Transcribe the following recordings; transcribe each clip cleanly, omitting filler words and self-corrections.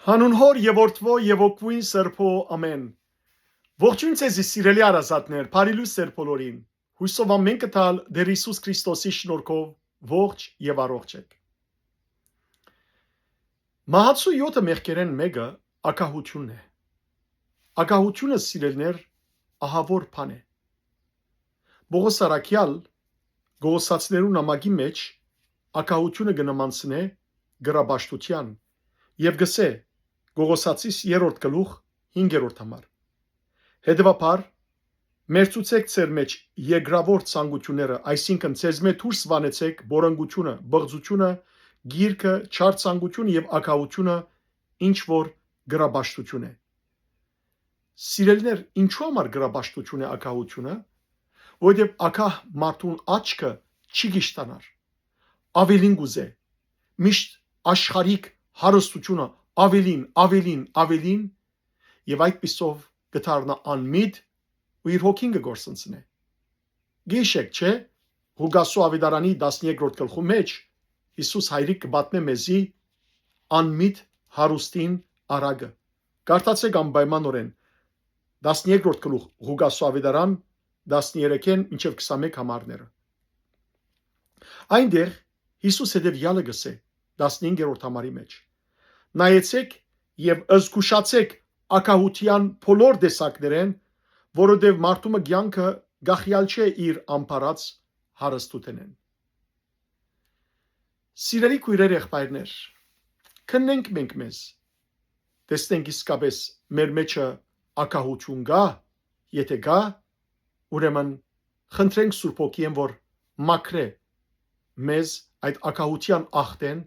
Հանուն հոր եւ որդվո եւ օգուին սրբո ամեն։ Ողջույն ցեզի սիրելի արասատներ, բարի լույս ձեր բոլորին։ Հույսով ամեն կտալ դեր Հիսուս Քրիստոսի շնորհքով ողջ եւ առողջ եք։ Մահացու 7 մեղքերեն մեկը ակահությունն է։ Ակահությունը սիրելներ ահավոր բան է։ Բողոս Արաքյալ Գողոսացիներու նամակի մեջ ակահությունը կնմանցնե գրաբաշխության եւ գսե Գողոսացիս 3-րդ գլուխ 5-րդ համար։ Հետևաբար մերծուցեք ձեր մեջ երկրավոր ցանկությունները, այսինքն ցեզ մեջ դուրս վանեցեք բորանգությունը, բղծությունը, գիրքը, չար ցանկությունը եւ ակահությունը, ինչ որ գրաբաշխություն է։ Սիրելիներ, ինչու համար գրաբաշխություն է ակահությունը, որովհետեւ ակահ մարդուն աչքը չի գիշտանար։ Ավելին գուզե, միշտ աշխարհիկ հարստությունը ավելին եւ այդպիսով գտարնա անմիտ ու իր հոգին կգործընծնե։ Գիշեք, չէ, Ղուկասու ավետարանի 13-րդ գլխու մեջ Հիսուս հայրիկ կբատնե մեզի անմիտ հարուստին արագը։ Կարդացեք անպայմանորեն 13-րդ գլուխ Ղուկասու ավետարան 13-ին մինչև 21 համարները։ Այնտեղ Հիսուս հետևյալը գսե 15-րդ համարի մեջ. Նայեցեք եւ զգուշացեք ակահության բոլոր տեսակներեն, որովհետեւ մարդումը կյանքը գախյալ չէ իր ամբարած հարստութենեն։ Սիրելի քույրեր եղբայրներ, քննենք մենք մեզ, տեսնենք իսկապես մեր մեջը ակահություն կա, եթե կա, ուրեմն խնդրենք Սուրբ Հոգին, որ մաքրե մեզ այդ ակահության ախտեն,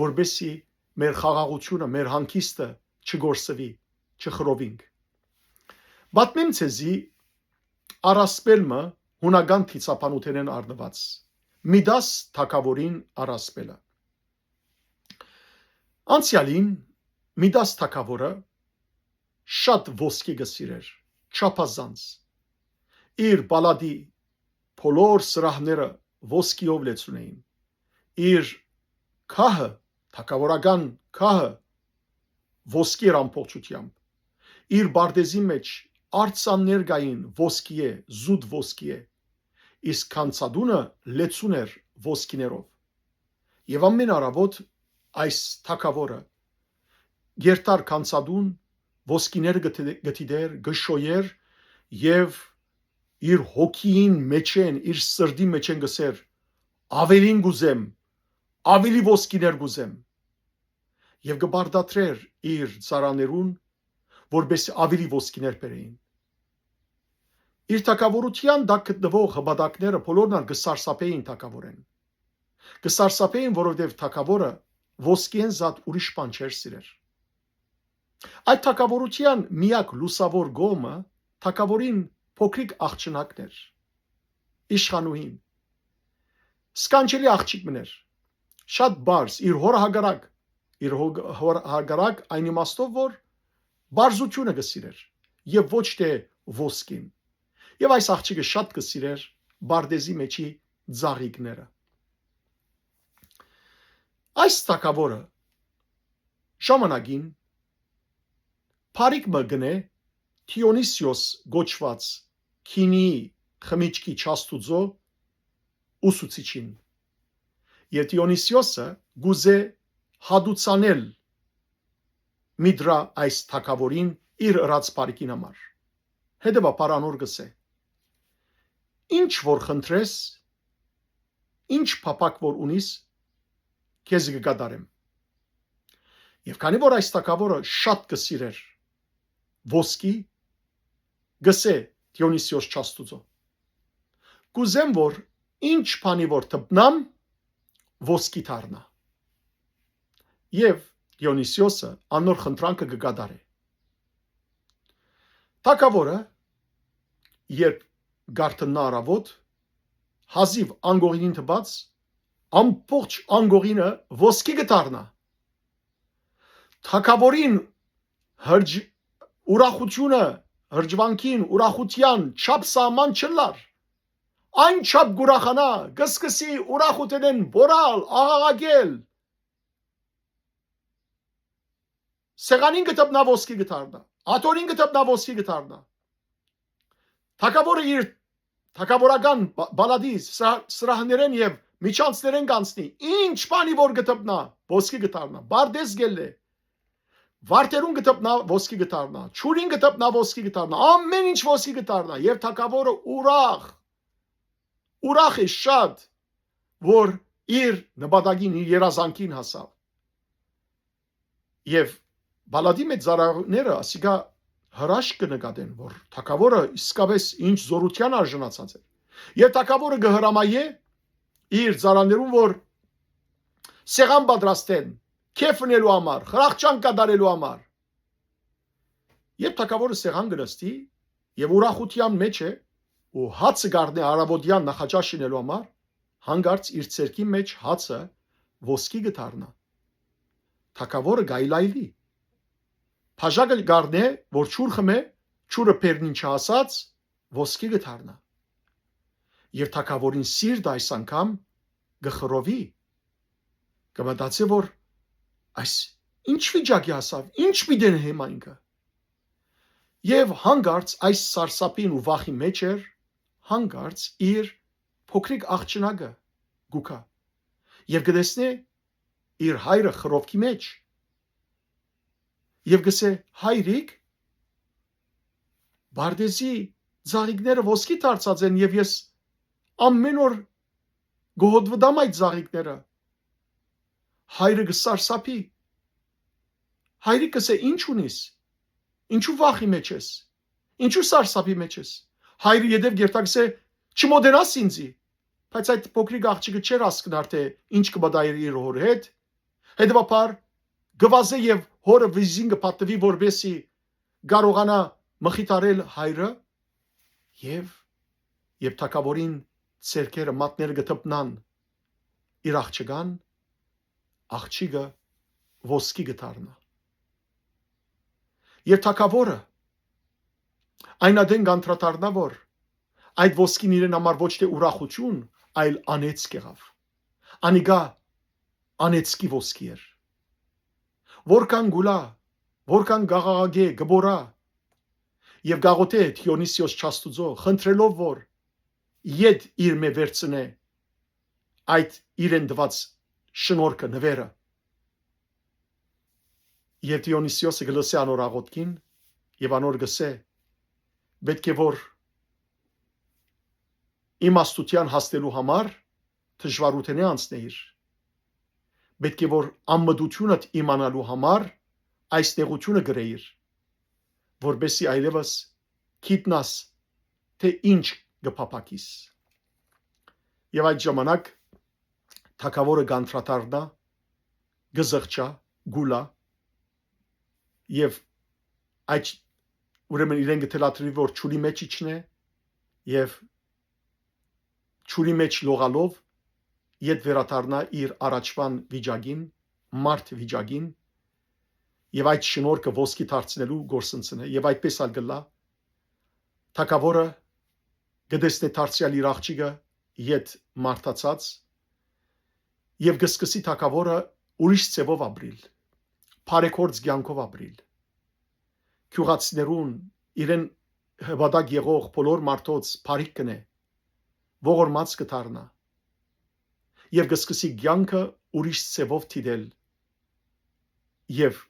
որբեսի մեր խաղաղությունը, մեր հանգիստը չգործվի, չխրովինք։ Պատմեմ ցեզի առասպելը հունական թիցապանութենեն առնված։ Միդաս թագավորին առասպելը։ Անցյալին Միդաս թագավորը շատ ոսկի գսիրեր, չափազանց։ Իր բալադի բոլոր սրահները ոսկիով լեցուն էին։ Իր քահը թագավորական քահը ոսկի ամբողջությամբ իր բարտեզի մեջ արծաններ կային ոսկի է, զուտ ոսկի է, իսկ քանցադունը լեցուն էր ոսկիներով։ Եվ ամեն առավոտ այս թագավորը երթար քանցադուն ոսկիներ գտիդեր, գշոյեր եւ իր հոգին մեջեն, իր սրդի մեջեն գսեր ավելին գուզեմ, ավելի ոսկիներ գուզեմ եւ գբարդատրեր իր ծառաներուն, որպես ավելի ոսկիներ բերեին։ Իր թագավորության դակ գտնվող հպատակները բոլորն գսարսափեին թագավորեն։ Գսարսափեին, որովհետեւ թագավորը ոսկիեն զատ ուրիշ բան չէր սիրեր։ Այդ թագավորության միակ լուսավոր գոմը թագավորին փոքրիկ աղջնակն էր։ Իշխանուհին։ Սկանջելի աղջիկ մներ։ Շատ բարձ, իր հոր հագարակ այն իմաստով, որ բարձությունը գսիրեր եւ ոչ թե ոսկին։ Եվ այս աղջիկը շատ գսիրեր բարտեզի մեջի ծաղիկները։ Այս թագավորը ժամանակին Փարիկ մը գնե Թիոնիսիոս գոչված քինի խմիչքի չաստուծո ուսուցիչին։ Եվ Դիոնիսիոսը գուզե հադուցանել Միդրա այս թագավորին իր ըրած բարիկին համար։ Հետևաբար անոր գսե. Ինչ որ խնդրես, ինչ փապակ որ ունիս, քեզ կգադարեմ։ Եվ քանի որ այս թագավորը շատ կսիրեր ոսկի, գսե Դիոնիսիոս չաստուծո. Կուզեմ որ ինչ բանի որ թպնամ ոսկի դառնա։ Եվ Դիոնիսիոսը անոր խնդրանքը կգադարե։ Թագավորը երբ գարտնա առավոտ հազիվ անգողինին թված ամբողջ անգողինը ոսկի կդառնա։ Թագավորին ուրախությունը, հրջվանքին, ուրախության չափ սահման չլար։ Այն չափ գուրախանա, գսկսի ուրախութենեն բորալ, աղաղակել։ Սեղանին գտնա ոսկի գտարնա, աթորին գտնա ոսկի գտարնա։ Թագավորը իր թագավորական բալադի սրահներեն եւ միջանցներեն կանցնի, ինչ բանի որ գտնա ոսկի գտարնա, բարդես գելլե, վարտերուն գտնա ոսկի գտարնա, ճուրին գտնա ոսկի գտարնա, ամեն ինչ ոսկի գտարնա եւ թագավորը ուրախ է շատ, որ իր նպատակին, իր երազանքին հասավ։ Եվ բալադի մեծ զարավները ասիկա հրաշք կնկատեն, որ թագավորը իսկապես ինչ զորության արժանացած է։ Եվ թագավորը կհրամայե իր զարաներուն, որ սեղան պատրաստեն, քեֆնելու համար, խրախճան կատարելու համար։ Եվ թագավորը սեղան գնստի եւ ուրախության մեջ է ու հացը գարնե արաբոդյան նախաճաշ շինելու համար, հանգարց իր ցերկի մեջ հացը ոսկի գտարնա։ Թագավորը գայլայլի։ Փաժակը գարնե, որ ճուր խմե, ճուրը պերնին չհասած ոսկի գտարնա։ Եվ թագավորին սիրտ այս անգամ գխրովի։ Կմտածի, որ այս ինչ վիճակի հասավ, ինչ պիտեն հիմա ինքը։ Եվ հանգարց այս սարսափին ու վախի մեջ էր, հանգարց իր փոքրիկ աղջնակը գուկա եւ գտեսնե իր հայրը խրովքի մեջ եւ գսե հայրիկ բարդեզի ծաղիկները ոսկի դարձած են եւ ես ամեն օր գոհոդվդամ այդ ծաղիկները հայրը գսարսափի հայրիկ գսե ինչ ունիս ինչու վախի մեջ ես ինչու սարսափի մեջ ես հայրը յետև գերտակսե չմոդենաս ինձի բայց այդ փոքրիկ աղջիկը չէր հասկնար թե ինչ կբադայր իր հորի հետ հետևաբար գվազե եւ հորը վիզինգը պատվի որբեսի կարողանա մխիթարել հայրը եւ թակավորին ցերկերը մատները գտնան իր աղջկան աղջիկը ոսկի գտարնա եւ թակավորը այնադեն գանտրատարնա որ այդ ոսկին իրեն համար ոչ թե ուրախություն այլ անեծք եղավ անիգա անեծքի ոսկի էր որքան գուլա որքան գաղաղագե գբորա եւ գաղոթե Դիոնիսիոս Չաստուծո խնդրելով որ իդ իր մե վերցնե այդ իրեն դված շնորհքը նվերը եւ Դիոնիսիոսը գլսե անոր աղոթքին եւ անոր գսե պետք է որ իմաստության հասնելու համար դժվարութենի անցնեիր պետք է որ ամմդությունը իմանալու համար այս տեղությունը գրեիր որբեսի այլևս գիտնաս թե ինչ գփապակիս եւ այդ ժամանակ թակավորը գանտրատարնա գզղճա գուլա եւ այդ ուրեմն իրեն գտելատրի որ ճուրի մեջ իջնե եւ ճուրի մեջ լողալով իդ վերադառնա իր առաջվան վիճակին մարդ վիճակին եւ այդ շնորհքը ոսկի դարձնելու գործընծն է եւ այդպես ալ գլա թակավորը գտեսնե դարձյալ իր աղջիկը իդ մարդացած եւ գսկսի թակավորը ուրիշ ծևով ապրիլ բարեկորձ կյանքով ապրիլ քյուղացիներուն իրեն հբադակ եղող բոլոր մարդոց բարիք կնե ողորմած կդառնա եւ գսկսի կյանքը ուրիշ ծևով թիդել եւ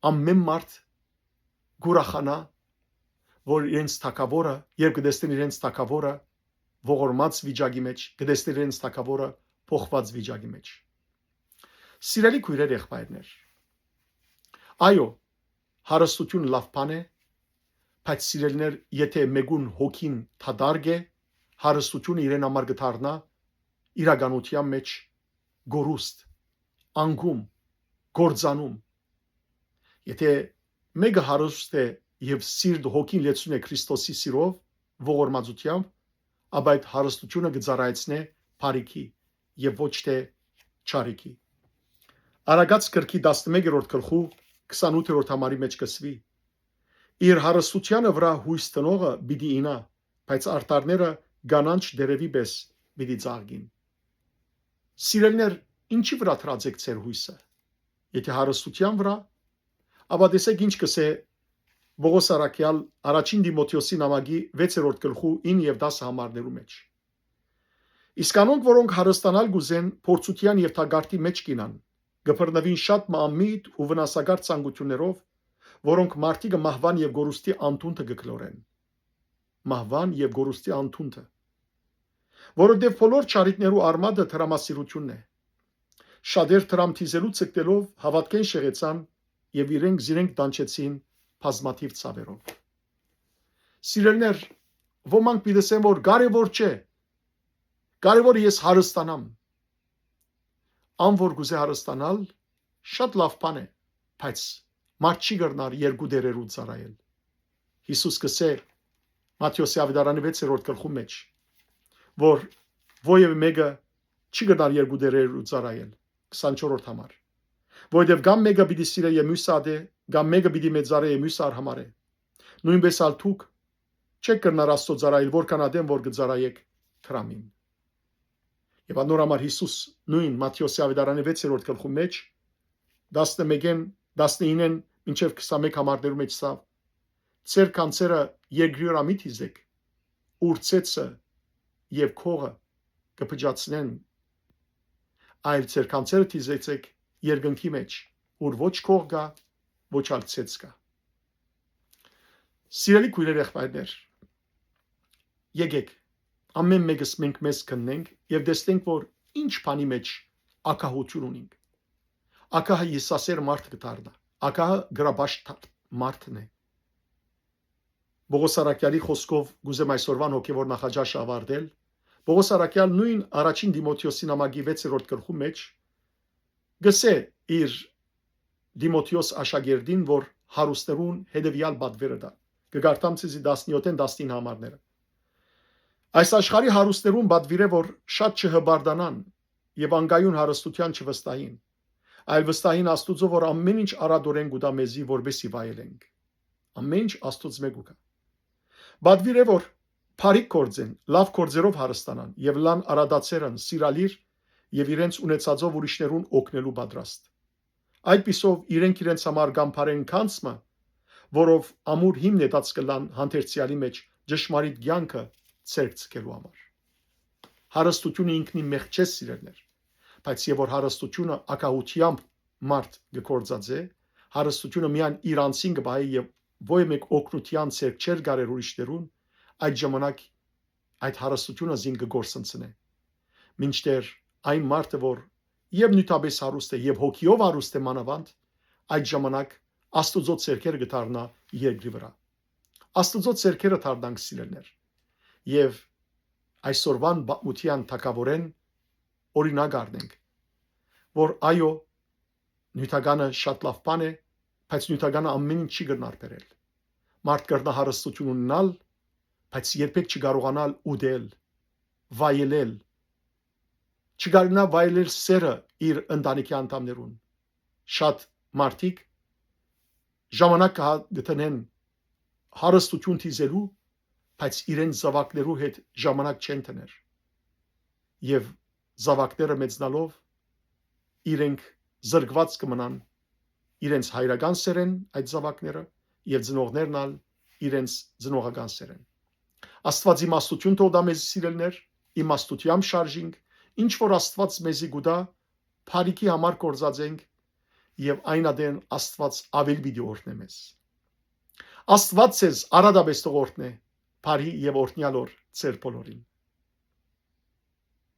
ամեն մարդ գուրախանա որ իրենց թակավորը երբ կդեսնեն իրենց թակավորը ողորմած վիճակի մեջ կդեսնեն իրենց թակավորը փոխված վիճակի մեջ սիրելի քույրեր եղբայրներ այո հարստություն լավ բան է բայց սիրելիներ եթե մեգուն հոգին թադարգ է հարստությունը իրեն համար գտարնա իրականության մեջ գորուստ անգում գործանում եթե մեկը հարուստ է եւ սիրտ հոգին լեցուն է Քրիստոսի սիրով ողորմածությամբ ապա այդ հարստությունը գծարայցնե բարիքի եւ ոչ թե չարիքի Արագած գրքի 11-րդ գլխու 28-րդ համարի մեջ կսվի իր հարստությանը վրա հույս տնողը պիտի ինա բայց արտարները գանանչ դերևի պես պիտի ծաղկին Սիրելիներ ինչի վրա դրած եք ձեր հույսը Եթե հարստության վրա, ապա տեսեք ինչ կսե Պողոս Արաքյալ առաջին Դիմոթեոսի նամակի 6-րդ գլխու 9 եւ 10 համարներու մեջ։ Իսկ անոնք, որոնք հարստանալ գուզեն, փորձության եւ թագարտի մեջ կինան, գբռնվին շատ մամիտ ու վնասագար ցանկություններով, որոնք մարդիկը մահվան եւ գորուստի անտունը գկլորեն։ Մահվան եւ գորուստի անտունը, որովհետեւ բոլոր ճարիքներու արմատը տրամասիրությունն է։ Շատեր տրամթիզելու ցկտելով հավատքեն շեղեցան եւ իրենք զիրենք դանչեցին բազմաթիվ ցավերով։ Սիրելներ, ոմանք պիտեսեն որ կարևոր չէ։ Կարևորը ես հարստանամ։ Ան որ գուզե հարստանալ շատ լավ բան է, բայց մարդ չի գտնար երկու դերերու ծառայել։ Հիսուս կսե Մատթեոս ավետարանի 6-րդ գլխու մեջ, որ ովևէ մեկը չի գտնար երկու դերերու ծառայել 24-րդ համար։ Որովհետև կամ մեկը պիտի սիրե եւ մյուսը ադե, կամ մեկը պիտի մեծարե եւ մյուսը արհամարե։ Նույնպես ալ դուք չեք գտնար Աստծո ծառայել, որքան ադեմ որ կծառայեք քրամին։ Եվ անորամար Հիսուս նույն Մատթեոս ավետարանի 6-րդ գլխու մեջ 11-ին 19-ին մինչև 21 համարներու մեջ սա ծեր կանցերը երկրի ամիթ իզեք ուրցեցը եւ քողը կփճացնեն այլ ծեր կանցերը թիզեցեք երկնքի մեջ ուր ոչ քող կա ոչ ալ ցեց կա։ Սիրելի քույրեր եղբայրներ, եկեք ամեն մեկս մենք մեզ քննենք եւ տեսնենք որ ինչ բանի մեջ ակահություն ունենք։ Ակահը եսասեր մարդ կդառնա, ակահը գրաբաշտ մարդն է։ Պողոս Արաքյալի խոսքով գուզեմ այսօրվան հոգևոր նախաճաշ ավարտել։ Պողոս Արաքյալ նույն առաջին Դիմոթեոսի նամակի 6-րդ գլխու մեջ գսե իր Դիմոթեոս աշակերտին, որ հարուստերուն հետևյալ բադվերը դա։ Կգարտամ ցեզի 17-ին 19 համարները։ Այս աշխարհի հարուստերուն բադվիրե որ շատ չհբարդանան եւ անգայուն հարստության չվստահին, այլ վստահին Աստուծո, որ ամեն ինչ արադորեն գուտա մեզի որբեսի վայելենք։ Ամեն ինչ Աստուծո մեկ ուկա։ Բադվիրե որ փարիկ կորձեն, լավ կորձերով հարստանան եւ լան արադացերն սիրալիր եւ իրենց ունեցածով ուրիշներուն օգնելու պատրաստ։ Այդպիսով իրենց համար գամփարեն քանցմը, որով ամուր հիմն ետած կլան հանդերձյալի մեջ ճշմարիտ կյանքը ցերկցելու համար։ Հարստությունը ինքնին մեղ չէ սիրելներ, բայց եւ որ հարստությունը ակահությամբ մարդ գործածե, հարստությունը միան իրանցին կբահի եւ ոյ մեկ օգնության ցերկ չեր գարեր ուրիշներուն, այդ ժամանակ այդ հարստությունը զին կգործընծնե։ Մինչդեռ այն մարդը որ եւ նյութաբես հարուստ է եւ հոգիով հարուստ է մանավանդ, այդ ժամանակ Աստուծո ցերկերը կդառնա երկրի վրա։ Աստուծո ցերկերը դառնանք սիրելներ։ Եվ այսօրվան բամության թակավորեն օրինակ առնենք, որ այո նյութականը շատ լավ բան է, բայց նյութականը ամեն ինչ չի գտնար բերել։ Մարդ կրնա հարստություն ունենալ, բայց երբեք չկարողանալ ուդել, վայելել, չկարողանա վայելել սերը իր ընտանիքի անդամներուն։ Շատ մարդիկ ժամանակ կգտնեն հարստություն թիզելու, բայց իրեն զավակներու հետ ժամանակ չեն տներ։ Եվ զավակները մեծնալով իրենք զրկված կմնան իրենց հայրական սերեն այդ զավակները եւ ծնողներն ալ իրենց ծնողական սերեն։ Աստված իմաստություն թող դա մեզ սիրելներ, իմաստությամբ շարժինք, ինչ որ Աստված մեզի գուտա, փարիքի համար կործածենք եւ այն ադեն Աստված ավելի պիտի օրհնե մեզ։ Աստված ցեզ արադաբես թող օրհնե, բարի եւ օրհնյալ օր ձեր բոլորին։